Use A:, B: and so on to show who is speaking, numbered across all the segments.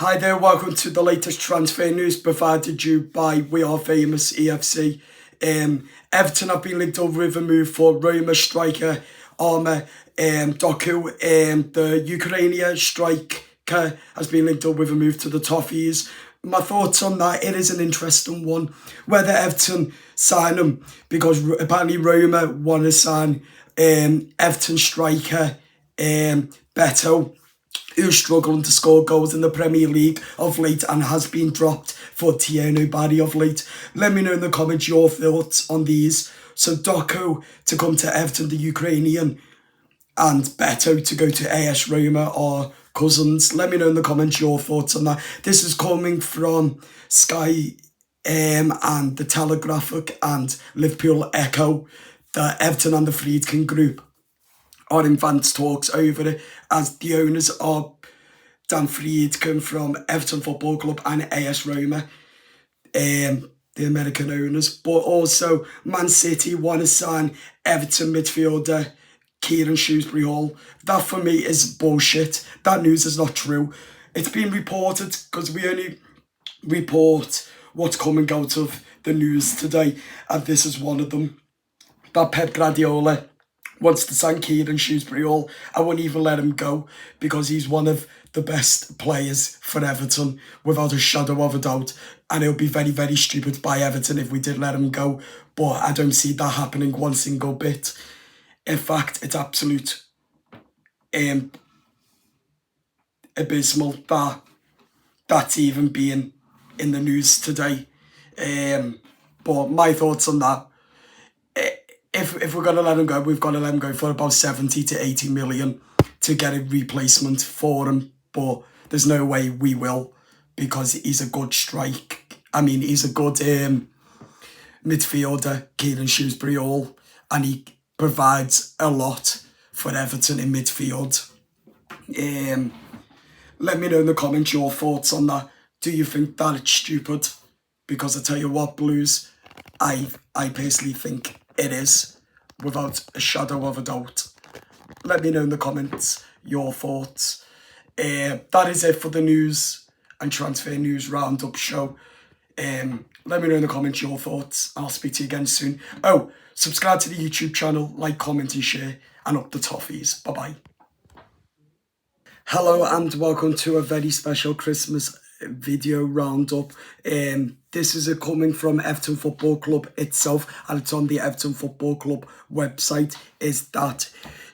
A: Hi there, welcome to the latest transfer news provided you by We Are Famous EFC. Everton have been linked over with a move for Roma striker Arma Doku. The Ukrainian striker has been linked up with a move to the Toffees. My thoughts on that, it is an interesting one. Whether Everton sign him, because apparently Roma want to sign Everton striker Beto, who's struggling to score goals in the Premier League of late and has been dropped for Tieno Barry of late. Let me know in the comments your thoughts on these. So Doku to come to Everton, the Ukrainian, and Beto to go to AS Roma are cousins. Let me know in the comments your thoughts on that. This is coming from Sky and the Telegraphic and Liverpool Echo, that Everton and the Friedkin Group are in advanced talks over it, as the owners are Dan Friedkin from Everton Football Club and AS Roma, the American owners. But also Man City want to sign Everton midfielder Kieran Shrewsbury-Hall. That for me is bullshit. That news is not true. It's been reported, because we only report what's coming out of the news today, and this is one of them. That Pep Guardiola wants to sign Kieran Shrewsbury-Hall. I won't even let him go, because he's one of the best players for Everton, without a shadow of a doubt. And it would be very, very stupid by Everton if we did let him go. But I don't see that happening one single bit. In fact, it's absolute abysmal that that's even being in the news today. But my thoughts on that, if we're going to let him go, we've got to let him go for about 70 to 80 million to get a replacement for him. But there's no way we will, because he's a good he's a good midfielder, Kieran Shrewsbury-Hall, and he provides a lot for Everton in midfield. Let me know in the comments your thoughts on that. Do you think that it's stupid? Because I tell you what, Blues, I personally think it is, without a shadow of a doubt. Let me know in the comments your thoughts. That is it for the news and transfer news roundup show. Let me know in the comments your thoughts. I'll speak to you again soon. Oh, subscribe to the YouTube channel, like, comment and share, and up the toffees. Bye-bye. Hello and welcome to a very special Christmas video roundup. This is coming from Everton Football Club itself, and it's on the Everton Football Club website, is that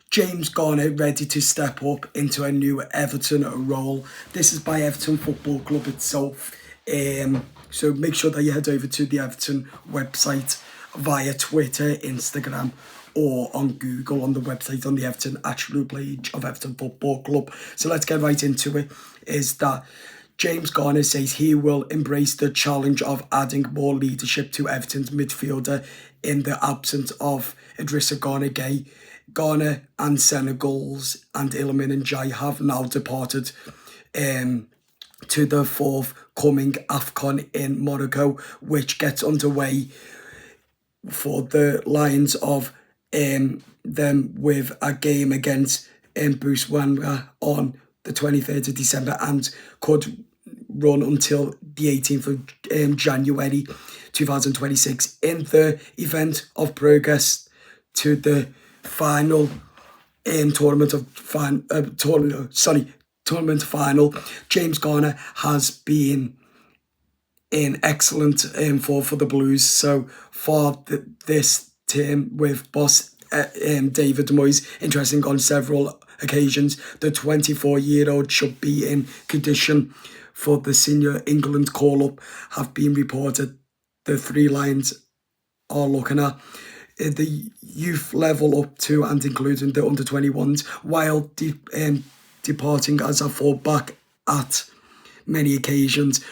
A: James Garner ready to step up into a new Everton role. This is by Everton Football Club itself. So make sure that you head over to the Everton website via Twitter, Instagram, or on Google, on the website, on the Everton actual page of Everton Football Club. So let's get right into it. Is that James Garner says he will embrace the challenge of adding more leadership to Everton's midfielder in the absence of Idrissa Gana Gueye. Garner and Senegal's and Iliman Ndiaye have now departed to the forthcoming AFCON in Morocco, which gets underway for the Lions of them with a game against Botswana on the 23rd of December and could run until the 18th of January 2026. In the event of progress to the final tournament final, James Garner has been in excellent form for the Blues so far this term, with boss David Moyes interesting on several occasions. The 24-year-old should be in condition for the senior England call-up, have been reported. The three Lions are looking at the youth level up to and including the under-21s, while departing as a full-back at many occasions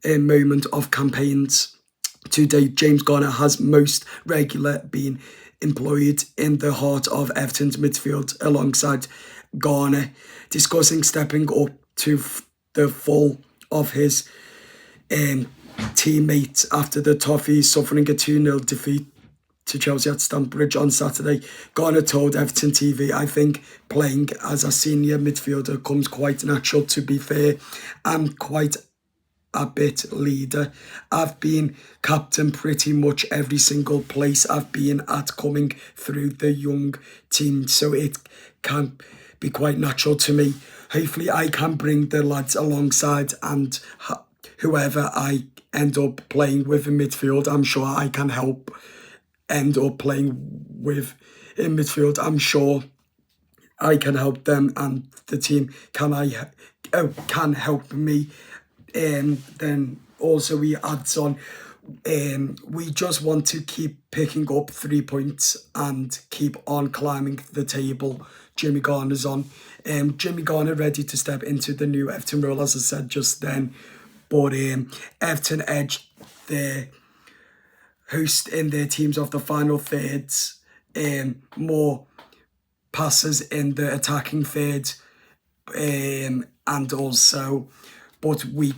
A: in moment of campaigns. To date, James Garner has most regular been employed in the heart of Everton's midfield alongside Garner, discussing stepping up to the full of his teammates after the Toffees suffering a 2-0 defeat to Chelsea at Stamford Bridge on Saturday. Garner told Everton TV, I think playing as a senior midfielder comes quite natural. To be fair, I'm quite a bit leader. I've been captain pretty much every single place I've been at coming through the young team, so it can be quite natural to me. Hopefully I can bring the lads alongside, and whoever I end up playing with in midfield, I'm sure I can help end up playing with in midfield. I'm sure I can help them, and the team can help me. Then also he adds on, we just want to keep picking up 3 points and keep on climbing the table. Jimmy Garner's on. Jimmy Garner ready to step into the new Everton role, as I said just then. But Everton edged their host in their teams of the final thirds. More passes in the attacking third. And also, but we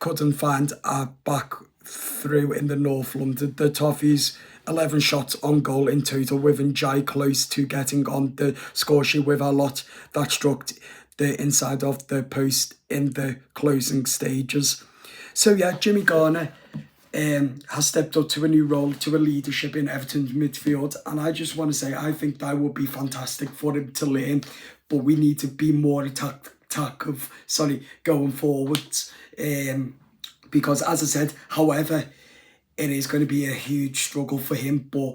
A: couldn't find a back through in the North London. The Toffees 11 shots on goal in total, with Njai close to getting on the score sheet with a lot that struck the inside of the post in the closing stages. So yeah, Jimmy Garner has stepped up to a new role, to a leadership in Everton's midfield, and I just want to say I think that would be fantastic for him to learn, but we need to be more going forwards, because as I said, however, it is going to be a huge struggle for him, but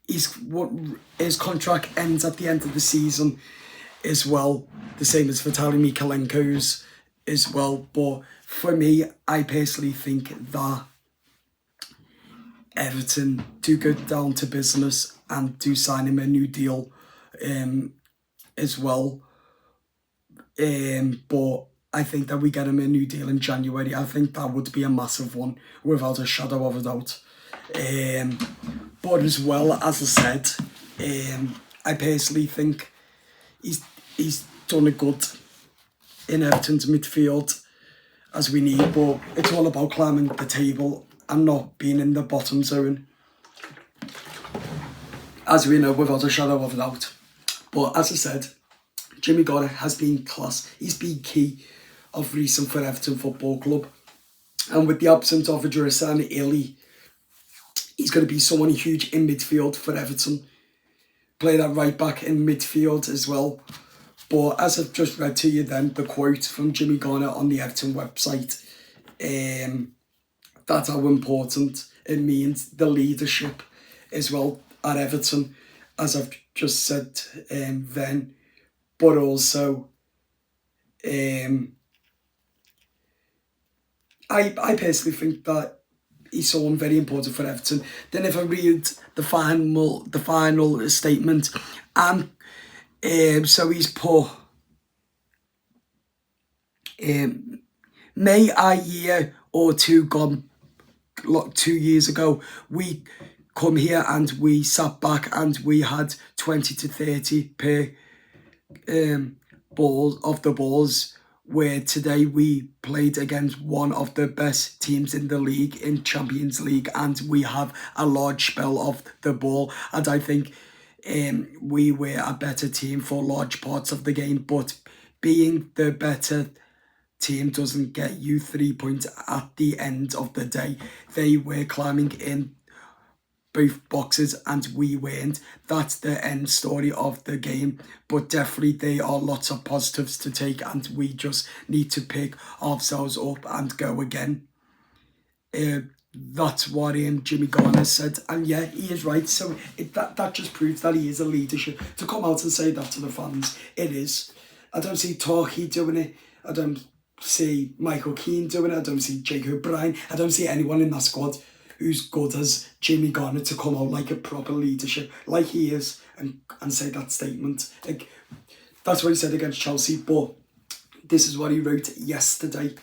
A: his contract ends at the end of the season as well, the same as Vitaly Mikalenko's as well. But for me, I personally think that Everton do go down to business and do sign him a new deal as well. But I think that we get him a new deal in January. I think that would be a massive one, without a shadow of a doubt. But as well, as I said, I personally think he's done a good in Everton's midfield, as we need, but it's all about climbing the table and not being in the bottom zone, as we know, without a shadow of a doubt. But as I said, Jimmy Garner has been class. He's been key of recent for Everton Football Club. And with the absence of Idrissa and Illy, he's going to be someone huge in midfield for Everton. Play that right back in midfield as well. But as I've just read to you then, the quote from Jimmy Garner on the Everton website, that's how important it means, the leadership as well at Everton, as I've just said then. But also, I personally think that he's someone very important for Everton. Then if I read the final statement, and so he's put, May a year or two gone, 2 years ago, we come here and we sat back and we had 20 to 30 per balls, where today we played against one of the best teams in the league, in Champions League, and we have a large spell of the ball, and I think we were a better team for large parts of the game, but being the better team doesn't get you 3 points at the end of the day. They were climbing in both boxes and we weren't. That's the end story of the game, but definitely there are lots of positives to take, and we just need to pick ourselves up and go again. That's what Jimmy Garner said, and yeah, he is right. So that just proves that he is a leadership. To come out and say that to the fans, it is. I don't see Torquay doing it. I don't see Michael Keane doing it. I don't see Jake O'Brien. I don't see anyone in that squad who's good as Jimmy Garner to come out like a proper leadership, like he is, and say that statement. Like, that's what he said against Chelsea, but this is what he wrote yesterday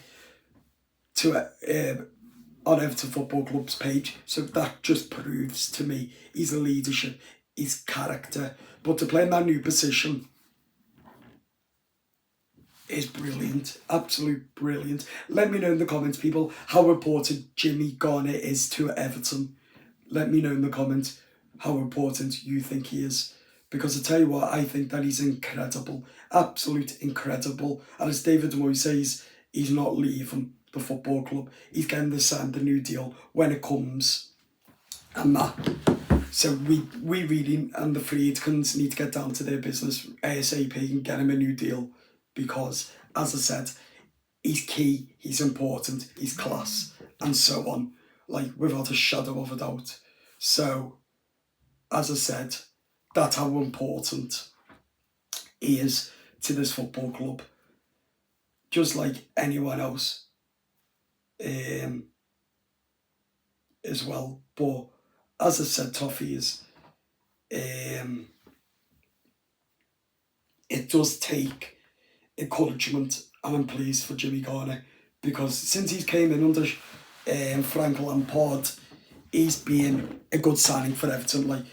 A: to on Everton Football Club's page. So that just proves to me he's a leadership, his character. But to play in that new position is brilliant, absolute brilliant. Let me know in the comments, people, how important Jimmy Garner is to Everton. Let me know in the comments. how important you think he is. Because I tell you what, I think that he's incredible, absolute incredible. And as David Moyes says, he's not leaving the football club. He's getting the new deal when it comes, and that. So we really, and the Friedkins need to get down to their business ASAP and get him a new deal, because, as I said, he's key, he's important, he's class, and so on, like, without a shadow of a doubt. So, as I said, that's how important he is to this football club, just like anyone else, as well. But as I said, Toffees, it does take encouragement, and I'm pleased for Jimmy Garner, because since he's came in under Frank Lampard, he's been a good signing for Everton. Like,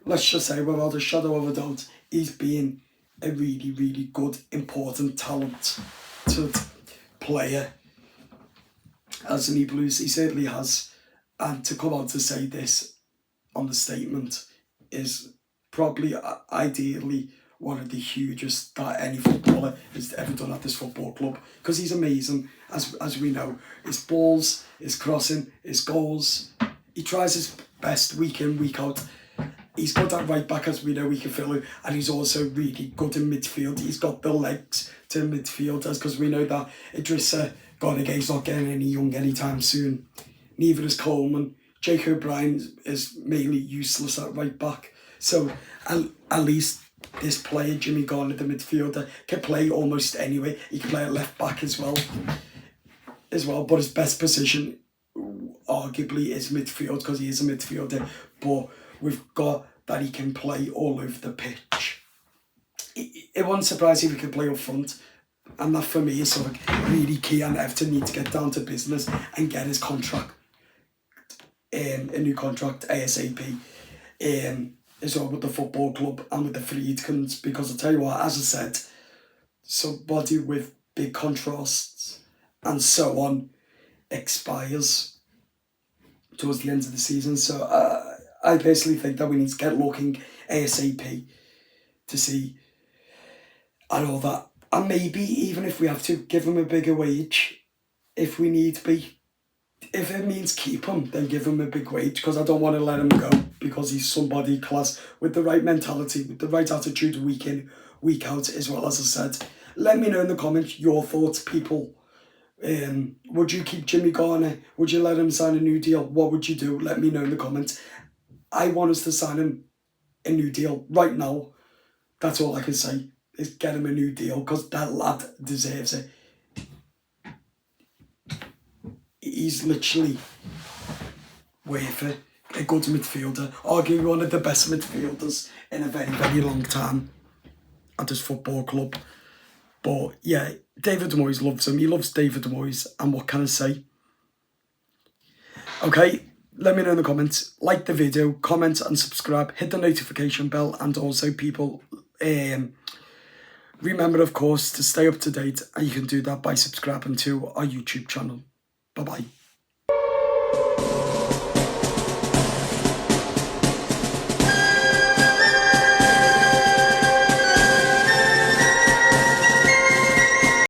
A: let's just say, without a shadow of a doubt, he's been a really, really good, important, talented player, hasn't he, Blues? He certainly has. And to come out to say this on the statement is probably, ideally, one of the hugest that any footballer has ever done at this football club, because he's amazing, as we know. His balls, his crossing, his goals, he tries his best week in, week out. He's good at right back, as we know, he can fill it, and he's also really good in midfield. He's got the legs to midfielders, because we know that Idrissa Gana not getting any young anytime soon. Neither is Coleman. Jake O'Brien is mainly useless at right back. So at least this player, Jimmy Garner, the midfielder, can play almost anywhere. He can play at left back as well. But his best position, arguably, is midfield, because he is a midfielder. But we've got that he can play all over the pitch. It won't surprise if he can play up front. And that, for me, is sort of really key, and Everton need to get down to business and get his contract, a new contract ASAP, as well, with the football club and with the Friedkins, because I tell you what, as I said, somebody with big contrasts and so on expires towards the end of the season. So I personally think that we need to get looking ASAP to see, and all that. And maybe even if we have to, give him a bigger wage, if we need be. If it means keep him, then give him a big wage, because I don't want to let him go, because he's somebody class, with the right mentality, with the right attitude, week in, week out, as well, as I said. Let me know in the comments your thoughts, people. Would you keep Jimmy Garner? Would you let him sign a new deal? What would you do? Let me know in the comments. I want us to sign him a new deal right now. That's all I can say, is get him a new deal, because that lad deserves it. He's literally worth it. A good midfielder, arguably one of the best midfielders in a very, very long time at this football club. But yeah, David Moyes loves him. He loves David Moyes, and what can I say? Okay, let me know in the comments. Like the video, comment and subscribe. Hit the notification bell, and also, people, remember, of course, to stay up to date, and you can do that by subscribing to our YouTube channel. Bye-bye.